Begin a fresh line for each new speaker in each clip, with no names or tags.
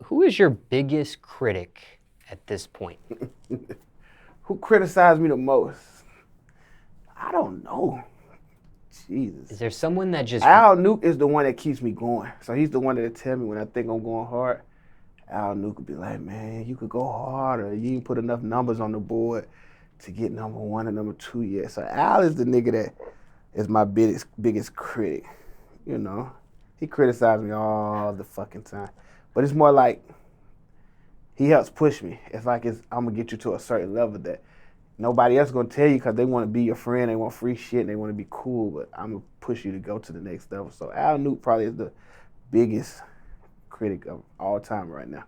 who is your biggest critic at this point?
Who criticized me the most? I don't know. Jesus.
Is there someone that just...
Al Nuke is the one that keeps me going. So he's the one that'll tell me when I think I'm going hard. Al Nuke would be like, man, you could go harder. You didn't put enough numbers on the board to get number 1 and number 2 yet. So Al is the nigga that is my biggest critic. You know, he criticizes me all the fucking time. But it's more like he helps push me. It's like I'm gonna get you to a certain level that nobody else gonna tell you because they want to be your friend, they want free shit, and they want to be cool, but I'm gonna push you to go to the next level. So Al Nuke probably is the biggest critic of all time right now.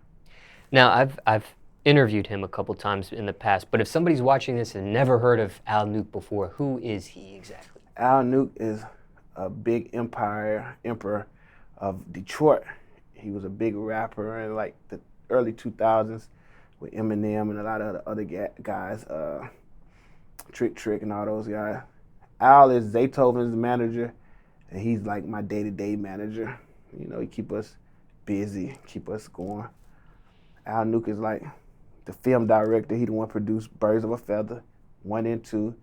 Now, I've interviewed him a couple times in the past, but if somebody's watching this and never heard of Al Nuke before, who is he exactly?
Al Nuke is a big emperor of Detroit. He was a big rapper in like the early 2000s with Eminem and a lot of the other guys, Critic and all those guys. Al is Zaytoven's manager, and he's like my day-to-day manager. You know, he keep us busy, keep us going. Al Nuke is like the film director. He the one produced Birds of a Feather, 1 and 2,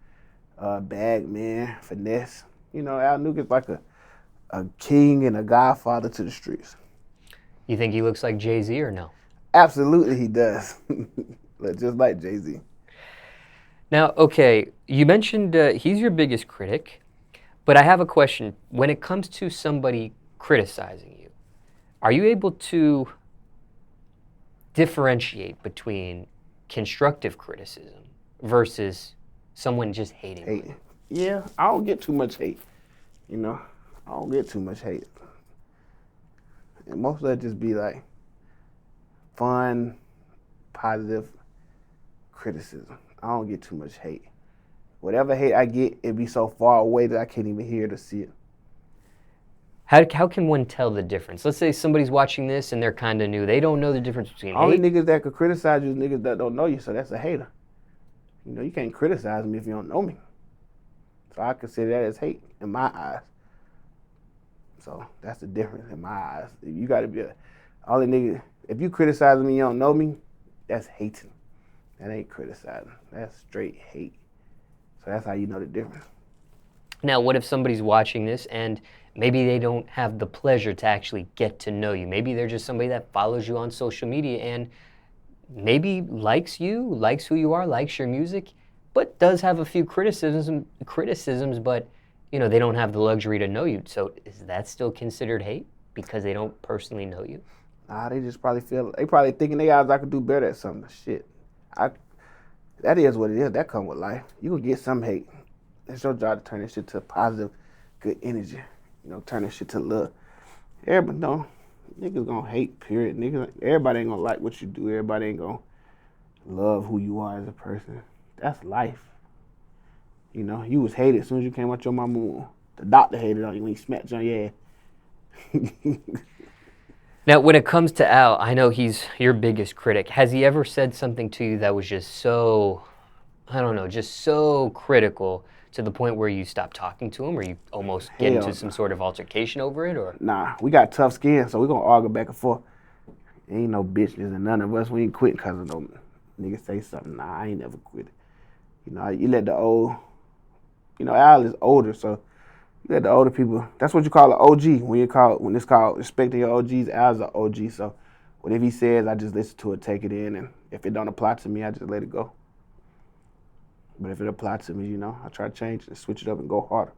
Bag Man, Finesse. You know, Al Nuke is like a king and a godfather to the streets.
You think he looks like Jay-Z or no?
Absolutely he does. Just like Jay-Z.
Now, okay, you mentioned he's your biggest critic, but I have a question. When it comes to somebody criticizing you, are you able to differentiate between constructive criticism versus someone just hating you?
Yeah, I don't get too much hate. You know, I don't get too much hate. And most of it just be like fun, positive criticism. I don't get too much hate. Whatever hate I get, it be so far away that I can't even hear to see it.
How can one tell the difference? Let's say somebody's watching this and they're kind of new. They don't know the difference between
Only
hate.
niggas that could criticize you is niggas that don't know you, so that's a hater. You know, you can't criticize me if you don't know me. So I consider that as hate in my eyes. So that's the difference in my eyes. You gotta be only nigga, if you criticize me and you don't know me, that's hating. That ain't criticizing. That's straight hate. So that's how you know the difference.
Now, what if somebody's watching this and maybe they don't have the pleasure to actually get to know you? Maybe they're just somebody that follows you on social media and maybe likes you, likes who you are, likes your music, but does have a few criticisms, but you know, they don't have the luxury to know you. So is that still considered hate because they don't personally know you?
Nah, they just probably thinking they odds I could do better at something. Shit. That is what it is. That come with life. You gonna get some hate. It's your job to turn this shit to positive, good energy. You know, turn this shit to love. Everybody know, niggas gonna hate, period. Everybody ain't gonna like what you do. Everybody ain't gonna love who you are as a person. That's life. You know, you was hated as soon as you came out your mama womb. The doctor hated on you when he smacked you on your ass.
Now, when it comes to Al, I know he's your biggest critic. Has he ever said something to you that was just so, I don't know, just so critical to the point where you stopped talking to him or you almost get into some sort of altercation over it? Or
Nah, we got tough skin, so we gonna argue back and forth. Ain't no bitches and none of us, we ain't quit because of no niggas say something. Nah, I ain't never quit. You know, you let the old, you know, Al is older, so you let the older people, that's what you call an OG. When it's called respecting your OGs, Al's an OG. So whatever he says, I just listen to it, take it in, and if it don't apply to me, I just let it go. But if it applies to me, you know, I try to change it, switch it up and go harder.